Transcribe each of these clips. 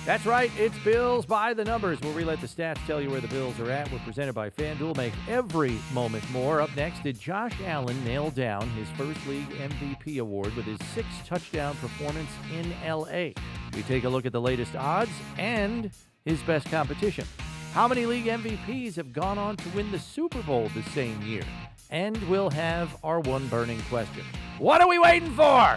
That's right, it's Bills by the Numbers, where we let the stats tell you where the Bills are at. We're presented by FanDuel. Make every moment more. Up next, did Josh Allen nail down his first league MVP award with his 6-touchdown performance in L.A.? We take a look at the latest odds and his best competition. How many league MVPs have gone on to win the Super Bowl the same year? And we'll have our one burning question. What are we waiting for?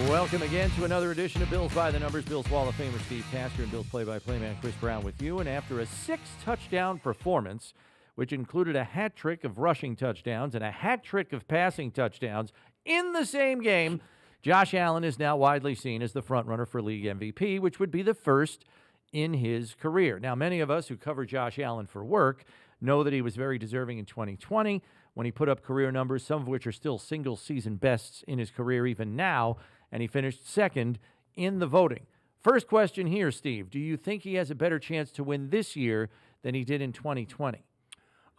Welcome again to another edition of Bills by the Numbers. Bills Wall of Famer Steve Tasker and Bills play-by-play man Chris Brown with you. And after a 6-touchdown performance, which included a hat trick of rushing touchdowns and a hat trick of passing touchdowns in the same game, Josh Allen is now widely seen as the frontrunner for league MVP, which would be the first in his career. Now, many of us who cover Josh Allen for work know that he was very deserving in 2020 when he put up career numbers, some of which are still single-season bests in his career even now, and he finished second in the voting. First question here, Steve. Do you think he has a better chance to win this year than he did in 2020?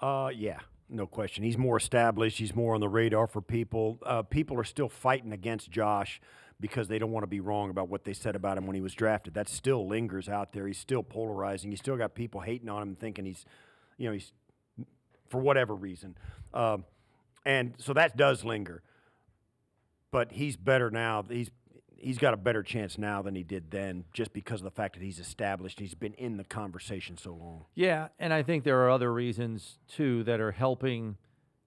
Yeah, no question. He's more established. He's more on the radar for people. People are still fighting against Josh because they don't want to be wrong about what they said about him when he was drafted. That still lingers out there. He's still polarizing. You still got people hating on him and thinking he's for whatever reason. And so that does linger. But he's better now. He's got a better chance now than he did then, just because of the fact that he's established. He's been in the conversation so long. Yeah, and I think there are other reasons, too, that are helping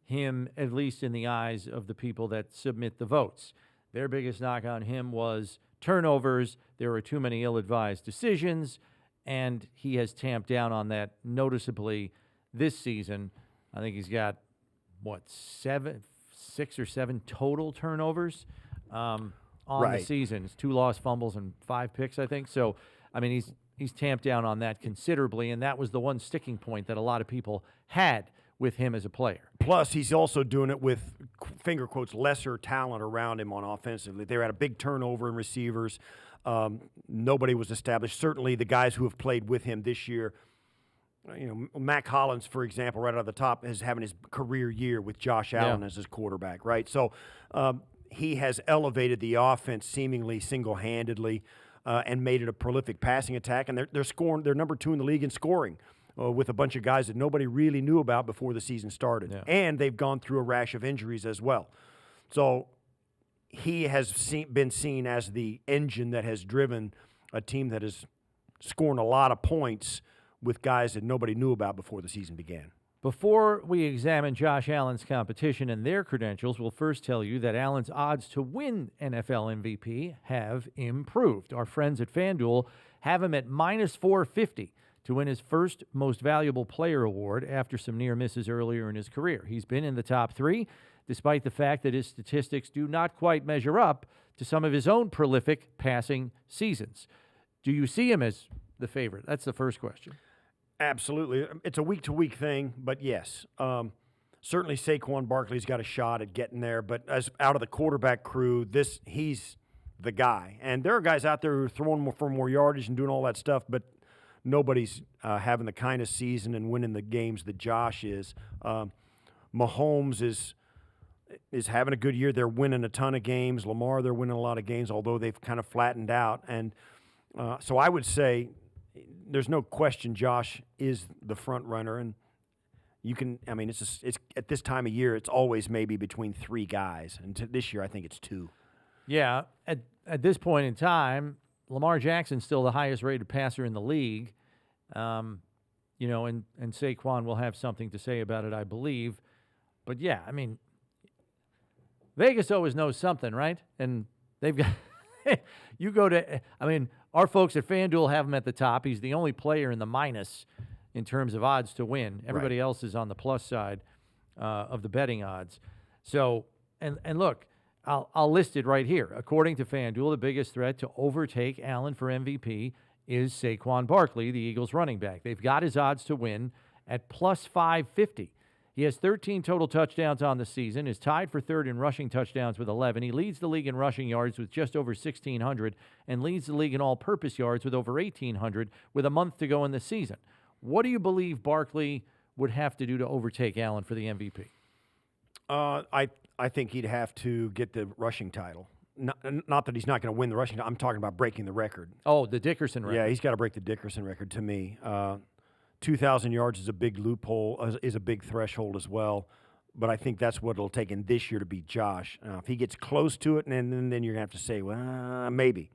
him, at least in the eyes of the people that submit the votes. Their biggest knock on him was turnovers. There were too many ill-advised decisions, and he has tamped down on that noticeably this season. I think he's got, 6 or 7 total turnovers on the season. It's 2 lost fumbles and 5 picks, I think. So, I mean, he's tamped down on that considerably, and that was the one sticking point that a lot of people had with him as a player. Plus, he's also doing it with, finger quotes, lesser talent around him on offensively. They had a big turnover in receivers. Nobody was established. Certainly the guys who have played with him this year, Mac Hollins, for example, right out of the top, is having his career year with Josh Allen as his quarterback, right? So he has elevated the offense seemingly single-handedly and made it a prolific passing attack. And they're scoring. They're number 2 in the league in scoring with a bunch of guys that nobody really knew about before the season started. Yeah. And they've gone through a rash of injuries as well. So he has been seen as the engine that has driven a team that is scoring a lot of points with guys that nobody knew about before the season began. Before we examine Josh Allen's competition and their credentials, we'll first tell you that Allen's odds to win NFL MVP have improved. Our friends at FanDuel have him at minus 450 to win his first Most Valuable Player award after some near misses earlier in his career. He's been in the top 3, despite the fact that his statistics do not quite measure up to some of his own prolific passing seasons. Do you see him as the favorite? That's the first question. Absolutely. It's a week-to-week thing, but yes. Certainly Saquon Barkley's got a shot at getting there, but as out of the quarterback crew, he's the guy. And there are guys out there who are throwing for more yardage and doing all that stuff, but nobody's having the kind of season and winning the games that Josh is. Mahomes is having a good year. They're winning a ton of games. Lamar, they're winning a lot of games, although they've kind of flattened out. And so I would say there's no question Josh is the front runner, and it's at this time of year, it's always maybe between 3 guys, and this year I think it's 2. Yeah, at this point in time, Lamar Jackson's still the highest-rated passer in the league, and Saquon will have something to say about it, I believe. But yeah, I mean, Vegas always knows something, right? And they've got our folks at FanDuel have him at the top. He's the only player in the minus in terms of odds to win. Everybody else is on the plus side of the betting odds. So, and look, I'll list it right here. According to FanDuel, the biggest threat to overtake Allen for MVP is Saquon Barkley, the Eagles running back. They've got his odds to win at plus 550. He has 13 total touchdowns on the season, is tied for third in rushing touchdowns with 11. He leads the league in rushing yards with just over 1,600 and leads the league in all-purpose yards with over 1,800 with a month to go in the season. What do you believe Barkley would have to do to overtake Allen for the MVP? I think he'd have to get the rushing title. Not that he's not going to win the rushing. I'm talking about breaking the record. Oh, the Dickerson record. Yeah, he's got to break the Dickerson record to me. 2,000 yards is a big loophole, is a big threshold as well. But I think that's what it'll take in this year to beat Josh. If he gets close to it, and then you're going to have to say, well, maybe.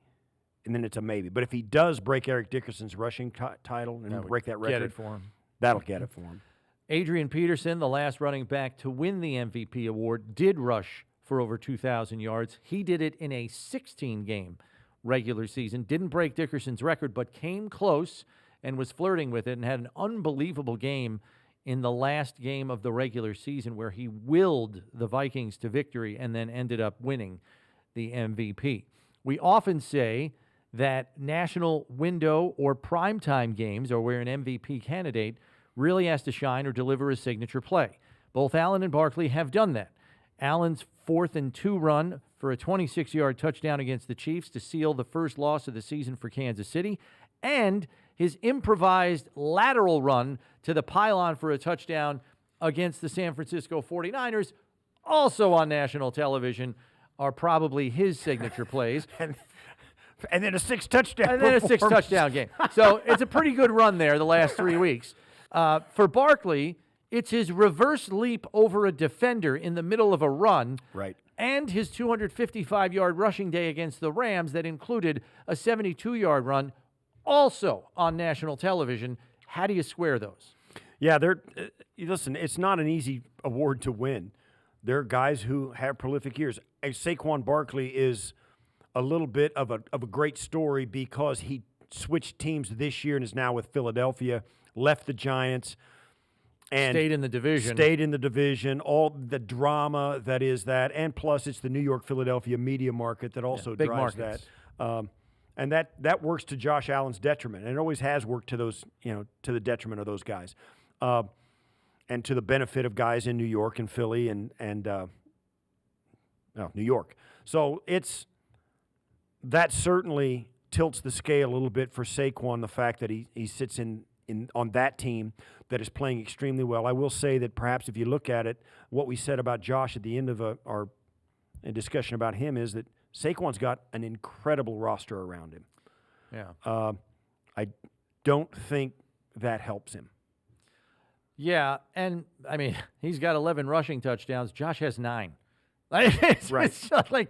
And then it's a maybe. But if he does break Eric Dickerson's rushing title and break that record, get it for him. That'll get it for him. Adrian Peterson, the last running back to win the MVP award, did rush for over 2,000 yards. He did it in a 16-game regular season. Didn't break Dickerson's record, but came close and was flirting with it and had an unbelievable game in the last game of the regular season where he willed the Vikings to victory and then ended up winning the MVP. We often say that national window or primetime games are where an MVP candidate really has to shine or deliver a signature play. Both Allen and Barkley have done that. Allen's 4th and 2 run for a 26-yard touchdown against the Chiefs to seal the first loss of the season for Kansas City, and his improvised lateral run to the pylon for a touchdown against the San Francisco 49ers, also on national television, are probably his signature plays. And then a 6-touchdown And then a 6-touchdown game. So it's a pretty good run there the last 3 weeks. For Barkley, it's his reverse leap over a defender in the middle of a run. Right. And his 255-yard rushing day against the Rams that included a 72-yard run, also on national television. How do you square those? Yeah, listen, it's not an easy award to win. There are guys who have prolific years. Saquon Barkley is a little bit of a great story because he switched teams this year and is now with Philadelphia, left the Giants, and stayed in the division. All the drama that is that, and plus it's the New York-Philadelphia media market that also big drives markets. that. And that works to Josh Allen's detriment, and it always has worked to those, to the detriment of those guys, and to the benefit of guys in New York and Philly and New York. So that certainly tilts the scale a little bit for Saquon. The fact that he sits in on that team that is playing extremely well. I will say that perhaps if you look at it, what we said about Josh at the end of our discussion about him is that Saquon's got an incredible roster around him. Yeah. I don't think that helps him. Yeah, and, I mean, he's got 11 rushing touchdowns. Josh has 9. It's Right. Right.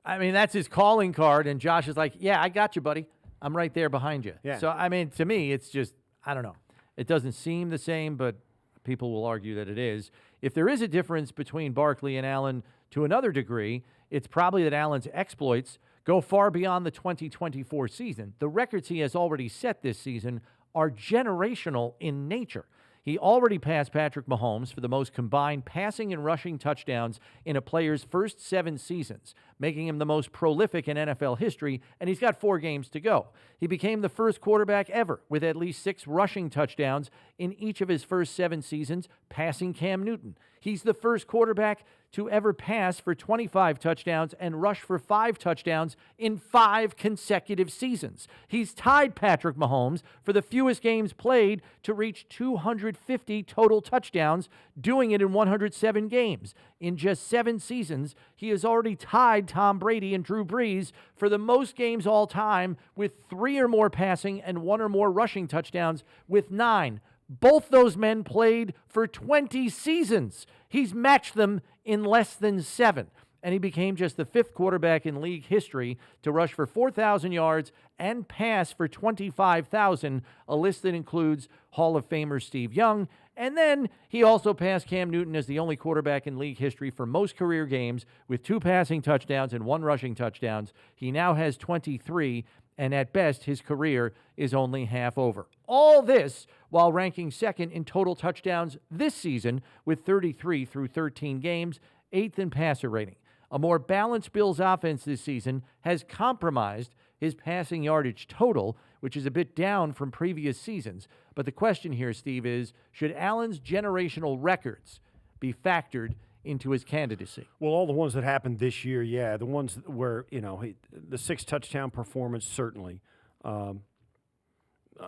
I mean, that's his calling card, and Josh is like, yeah, I got you, buddy. I'm right there behind you. Yeah. So, I mean, to me, it's just, I don't know. It doesn't seem the same, but people will argue that it is. If there is a difference between Barkley and Allen to another degree, it's probably that Allen's exploits go far beyond the 2024 season. The records he has already set this season are generational in nature. He already passed Patrick Mahomes for the most combined passing and rushing touchdowns in a player's first 7 seasons, making him the most prolific in NFL history, and he's got 4 games to go. He became the first quarterback ever with at least 6 rushing touchdowns in each of his first 7 seasons, passing Cam Newton. He's the first quarterback to ever pass for 25 touchdowns and rush for 5 touchdowns in 5 consecutive seasons. He's tied Patrick Mahomes for the fewest games played to reach 250 total touchdowns, doing it in 107 games. In just 7 seasons, he has already tied Tom Brady and Drew Brees for the most games all time with 3 or more passing and 1 or more rushing touchdowns with 9. Both those men played for 20 seasons. He's matched them in less than 7. And he became just the 5th quarterback in league history to rush for 4,000 yards and pass for 25,000, a list that includes Hall of Famer Steve Young. And then he also passed Cam Newton as the only quarterback in league history for most career games with 2 passing touchdowns and 1 rushing touchdowns. He now has 23, and at best, his career is only half over. All this while ranking 2nd in total touchdowns this season with 33 through 13 games, 8th in passer rating. A more balanced Bills offense this season has compromised his passing yardage total, which is a bit down from previous seasons. But the question here, Steve, is should Allen's generational records be factored into his candidacy? Well, all the ones that happened this year, yeah. The ones where, the 6 touchdown performance, certainly.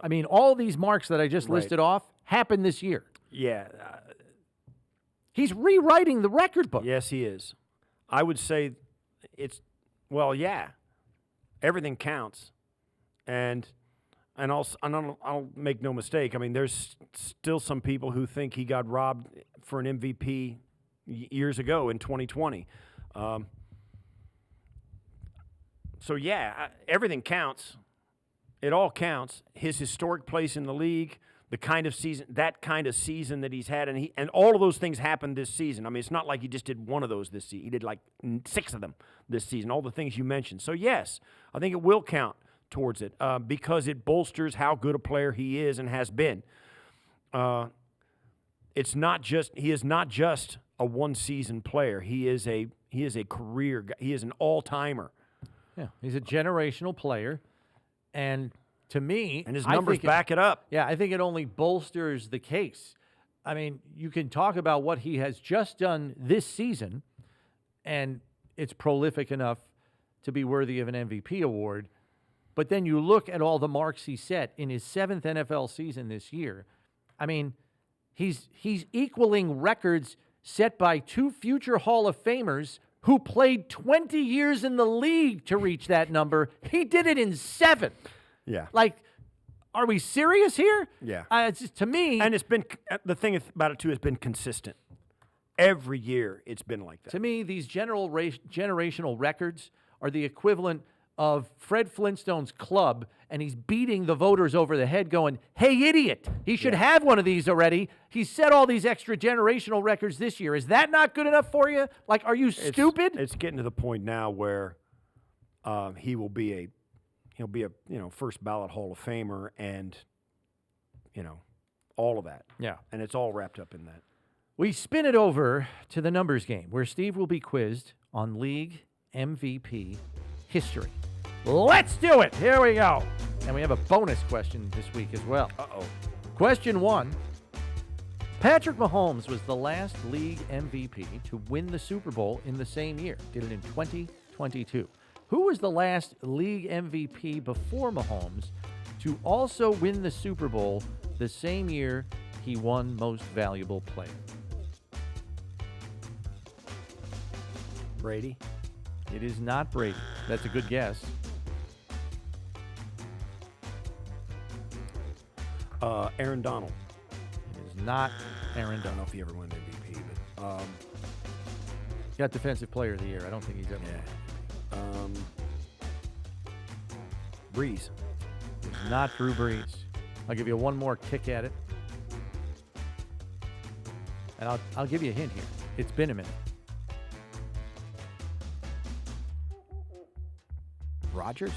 I mean, all these marks that I just listed off happened this year. Yeah. He's rewriting the record book. Yes, he is. I would say everything counts. And I'll make no mistake. I mean, there's still some people who think he got robbed for an MVP years ago in 2020. Everything counts. It all counts. His historic place in the league, that kind of season that he's had, and all of those things happened this season. I mean, it's not like he just did one of those this season. He did like 6 of them this season, all the things you mentioned. So, yes, I think it will count towards it because it bolsters how good a player he is and has been. He is not just a one-season player. He is a career guy. He is an all-timer. Yeah, he's a generational player, and to me, and his numbers back it up. Yeah, I think it only bolsters the case. I mean, you can talk about what he has just done this season, and it's prolific enough to be worthy of an MVP award. But then you look at all the marks he set in his 7th NFL season this year. I mean, he's equaling records set by 2 future Hall of Famers who played 20 years in the league to reach that number. He did it in 7. Yeah. Like, are we serious here? Yeah. It's just, to me. And it's been, the thing about it, too, has been consistent. Every year it's been like that. To me, these generational records are the equivalent of Fred Flintstone's club, and he's beating the voters over the head going, hey, idiot, he should have one of these already. He set all these extra generational records this year. Is that not good enough for you? Like, are you stupid? It's getting to the point now where he'll be a first ballot Hall of Famer and, all of that. Yeah. And it's all wrapped up in that. We spin it over to the numbers game where Steve will be quizzed on league MVP history. Let's do it. Here we go. And we have a bonus question this week as well. Uh-oh. Question 1. Patrick Mahomes was the last league MVP to win the Super Bowl in the same year. Did it in 2022. Who was the last league MVP before Mahomes to also win the Super Bowl the same year he won Most Valuable Player? Brady? It is not Brady. That's a good guess. Aaron Donald. It is not Aaron I don't know Donald. if he ever won MVP, but He got Defensive Player of the Year. I don't think he's ever won. Breeze. It's not Drew Brees. I'll give you one more kick at it. And I'll give you a hint here. It's been a minute. Rodgers?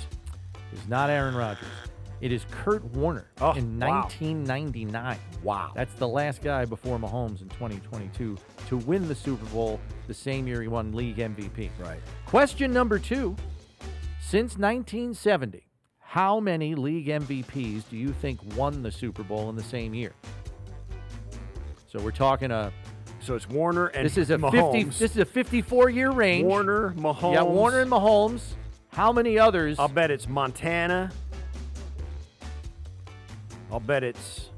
It's not Aaron Rodgers. It is Kurt Warner in 1999. Wow. That's the last guy before Mahomes in 2022 to win the Super Bowl the same year he won league MVP. Right. Question number 2. Since 1970, how many league MVPs do you think won the Super Bowl in the same year? So we're talking So it's Warner and this is a Mahomes. This is a 54-year range. Warner, Mahomes. Yeah, Warner and Mahomes. How many others? I'll bet it's Montana. I'll bet it's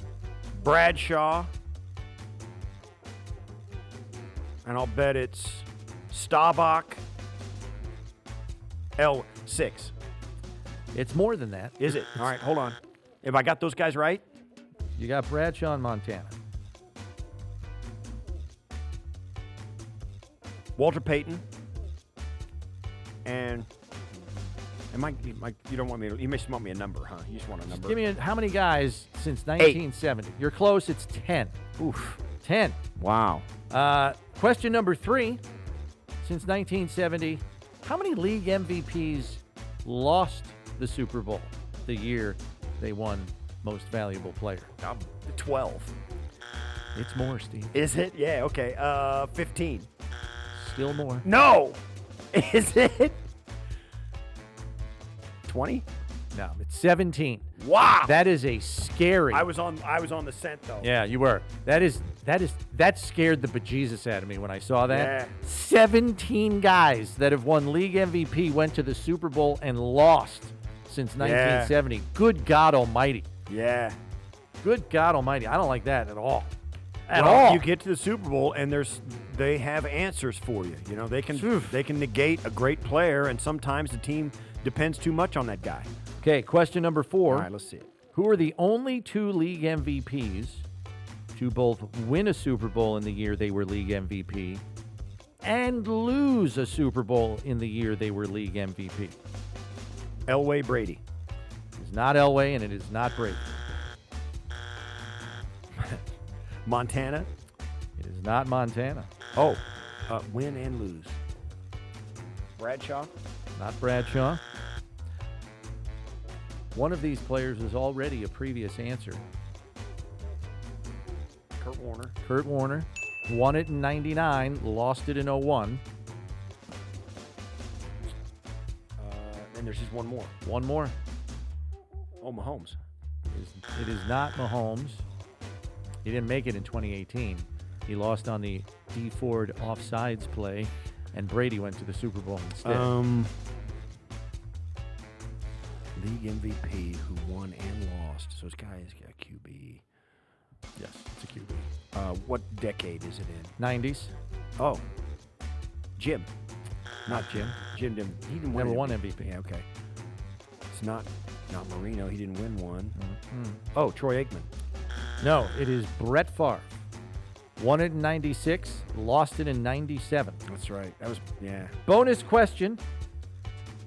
Bradshaw. And I'll bet it's Staubach. 6. It's more than that. Is it? All right, hold on. Have I got those guys right? You got Bradshaw and Montana. Walter Payton. And you don't want me to, you just want me a number, huh? You just want a number. Give me how many guys since 1970? You're close. It's 10. Oof. 10. Wow. Question number 3. Since 1970, how many league MVPs lost the Super Bowl the year they won Most Valuable Player? 12. It's more, Steve. Is it? Yeah, okay. 15. Still more. No! Is it? 20? No, it's 17. Wow. That is a scary. I was on the scent though. Yeah, you were. That scared the bejesus out of me when I saw that. Yeah. 17 guys that have won league MVP went to the Super Bowl and lost since 1970. Good God Almighty. Yeah. Good God Almighty, I don't like that at all. At Well, all. you get to the Super Bowl and they have answers for you. You know, they can negate a great player, and sometimes the team depends too much on that guy. Okay, question number 4. All right, let's see it. Who are the only 2 league MVPs to both win a Super Bowl in the year they were league MVP and lose a Super Bowl in the year they were league MVP? Elway, Brady. It's not Elway, and it is not Brady. Montana. It is not Montana. Oh, win and lose. Bradshaw. Not Bradshaw. One of these players is already a previous answer. Kurt Warner. Kurt Warner won it in 99, lost it in 01. And there's just one more. One more. Oh, Mahomes. It is not Mahomes. He didn't make it in 2018. He lost on the D. Ford offsides play, and Brady went to the Super Bowl instead. League MVP who won and lost. So this guy is a QB. Yes, it's a QB. What decade is it in? 90s. Oh, Jim. Not Jim. Jim didn't. He didn't win. Never won MVP. Yeah, okay. It's not Marino. He didn't win one. Mm-hmm. Oh, Troy Aikman. No, it is Brett Favre. Won it in 96, lost it in 97. That's right. That was, yeah. Bonus question.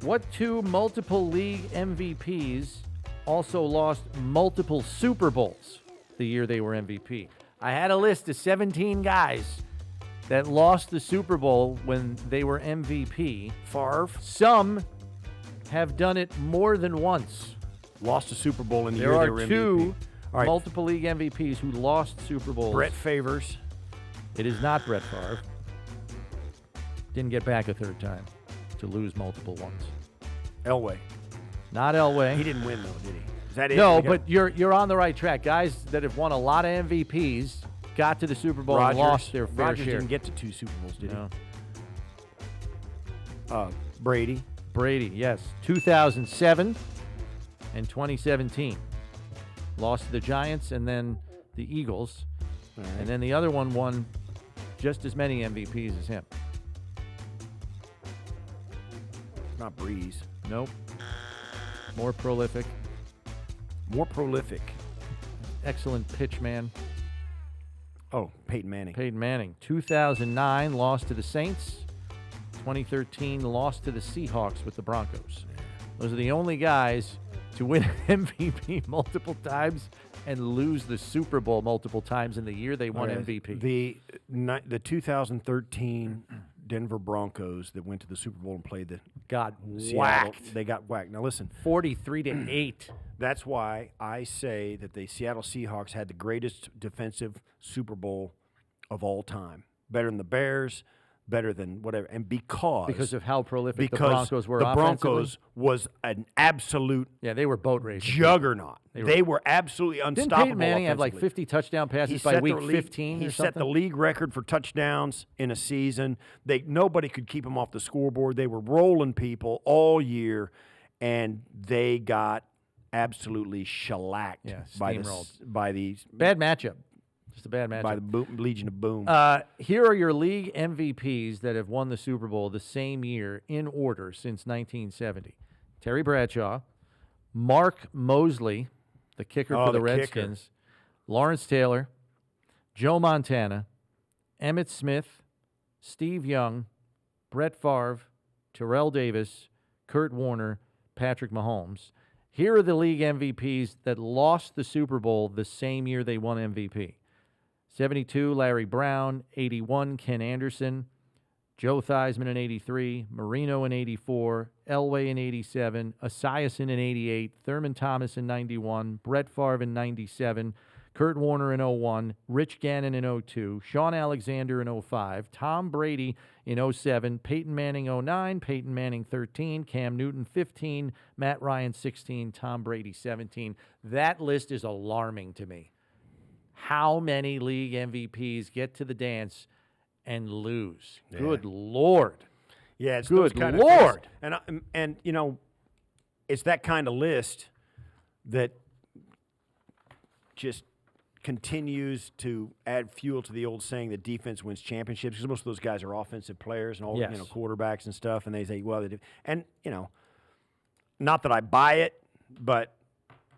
What 2 multiple league MVPs also lost multiple Super Bowls the year they were MVP? I had a list of 17 guys that lost the Super Bowl when they were MVP. Favre. Some have done it more than once. Lost a Super Bowl in the There year they are were 2 MVP. All right. multiple league MVPs who lost Super Bowls. Brett Favors. It is not Brett Favre. Didn't get back a third time to lose multiple ones. Elway. Not Elway. He didn't win, though, did he? Is that it? No, but you're on the right track. Guys that have won a lot of MVPs got to the Super Bowl and lost their fair Rodgers share. didn't get to 2 Super Bowls, did No. he? Brady. Brady, yes. 2007 and 2017. Lost to the Giants and then the Eagles. All right. And then the other one won just as many MVPs as him. Not Breeze. Nope. More prolific. More prolific. Excellent pitch man. Oh, Peyton Manning. Peyton Manning. 2009, lost to the Saints. 2013, lost to the Seahawks with the Broncos. Those are the only guys to win MVP multiple times and lose the Super Bowl multiple times in the year they won MVP. The 2013 Denver Broncos that went to the Super Bowl and played the got Seattle, whacked. they got whacked. Now listen, 43-8. That's why I say that the Seattle Seahawks had the greatest defensive Super Bowl of all time. Better than the Bears, better than whatever. And Because of how prolific the Broncos were the offensively. Broncos was an absolute Yeah, they were boat racing. juggernaut. They were absolutely unstoppable. Didn't Peyton Manning have like offensively. 50 touchdown passes by week 15 He or set the something? league record for touchdowns in a season. Nobody could keep him off the scoreboard. They were rolling people all year, and they got absolutely shellacked steamrolled. by the Bad matchup. Just a bad matchup. by the Legion of Boom. Here are your league MVPs that have won the Super Bowl the same year in order since 1970. Terry Bradshaw, Mark Mosley, the kicker for the Redskins, Lawrence Taylor, Joe Montana, Emmitt Smith, Steve Young, Brett Favre, Terrell Davis, Kurt Warner, Patrick Mahomes. Here are the league MVPs that lost the Super Bowl the same year they won MVP. 72, Larry Brown. 81, Ken Anderson. Joe Theismann in 83. Marino in 84. Elway in 87. Esiason in 88. Thurman Thomas in 91. Brett Favre in 97. Kurt Warner in 01. Rich Gannon in 02. Sean Alexander in 05. Tom Brady in 07. Peyton Manning 09. Peyton Manning 13. Cam Newton 15. Matt Ryan 16. Tom Brady 17. That list is alarming to me. How many league MVPs get to the dance and lose? Yeah. Good Lord. Yeah, it's Good those kind Lord. of things. And you know, it's that kind of list that just continues to add fuel to the old saying that defense wins championships, because most of those guys are offensive players and all, Yes. quarterbacks and stuff, and they say, well, they do. And, not that I buy it, but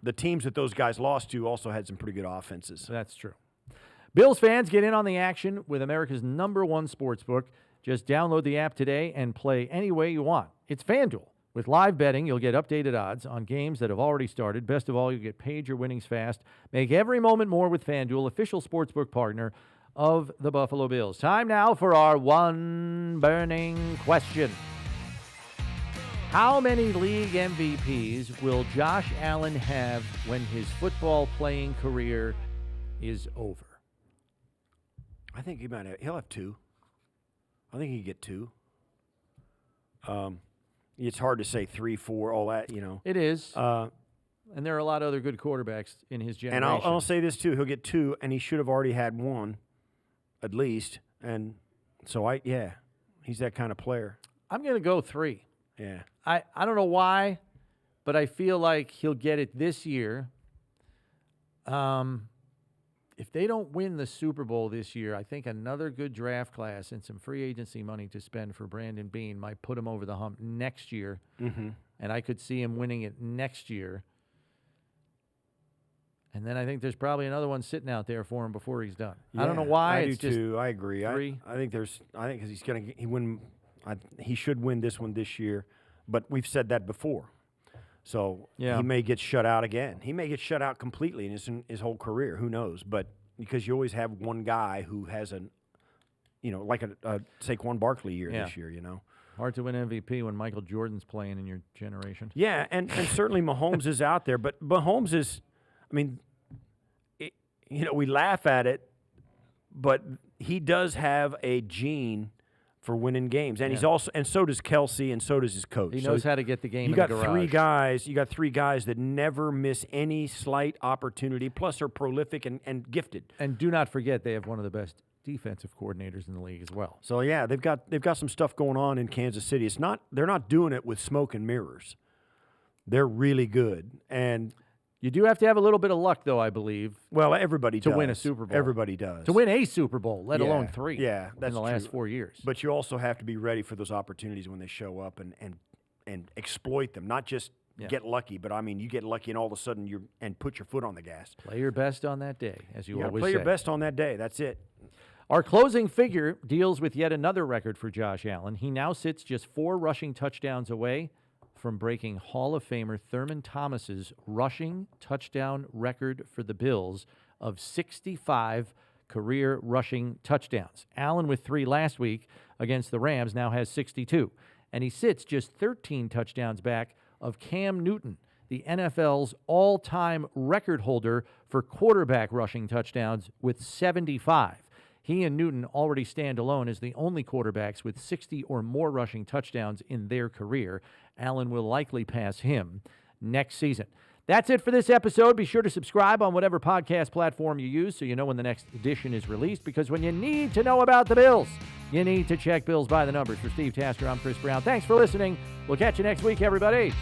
the teams that those guys lost to also had some pretty good offenses. That's true. Bills fans, get in on the action with America's #1 sportsbook. Just download the app today and play any way you want. It's FanDuel. With live betting, you'll get updated odds on games that have already started. Best of all, you'll get paid your winnings fast. Make every moment more with FanDuel, official sportsbook partner of the Buffalo Bills. Time now for our one burning question. How many league MVPs will Josh Allen have when his football playing career is over? I think he'll have 2. I think he could get 2. It's hard to say 3, 4, all that, It is. And there are a lot of other good quarterbacks in his generation. And I'll say this, too. He'll get 2, and he should have already had 1, at least. And so, he's that kind of player. I'm going to go 3. Yeah. I don't know why, but I feel like he'll get it this year. If they don't win the Super Bowl this year, I think another good draft class and some free agency money to spend for Brandon Beane might put him over the hump next year. Mm-hmm. And I could see him winning it next year. And then I think there's probably another one sitting out there for him before he's done. Yeah, I don't know why. I do too. I agree. 3. I think because he should win this one this year, but we've said that before. So he may get shut out again. He may get shut out completely in his whole career. Who knows? But because you always have one guy who has like a Saquon Barkley year this year, Hard to win MVP when Michael Jordan's playing in your generation. Yeah, and certainly Mahomes is out there, but Mahomes is, we laugh at it, but he does have a gene for winning games, and he's also, and so does Kelsey, and so does his coach. He knows how to get the game. You in got the garage. 3 guys. You got 3 guys that never miss any slight opportunity. Plus, are prolific and gifted. And do not forget, they have one of the best defensive coordinators in the league as well. So they've got some stuff going on in Kansas City. They're not doing it with smoke and mirrors. They're really good, and you do have to have a little bit of luck, though, I believe. Well, everybody does. To win a Super Bowl. Everybody does. To win a Super Bowl, let alone 3 that's in the last 4 years. But you also have to be ready for those opportunities when they show up and exploit them, not just get lucky, but you get lucky and all of a sudden and put your foot on the gas. Play your best on that day, as you always say. Play your best on that day. That's it. Our closing figure deals with yet another record for Josh Allen. He now sits just 4 rushing touchdowns away from breaking Hall of Famer Thurman Thomas's rushing touchdown record for the Bills of 65 career rushing touchdowns. Allen, with 3 last week against the Rams, now has 62. And he sits just 13 touchdowns back of Cam Newton, the NFL's all-time record holder for quarterback rushing touchdowns with 75. He and Newton already stand alone as the only quarterbacks with 60 or more rushing touchdowns in their career. Allen will likely pass him next season. That's it for this episode. Be sure to subscribe on whatever podcast platform you use so you know when the next edition is released, because when you need to know about the Bills, you need to check Bills by the Numbers. For Steve Tasker, I'm Chris Brown. Thanks for listening. We'll catch you next week, everybody.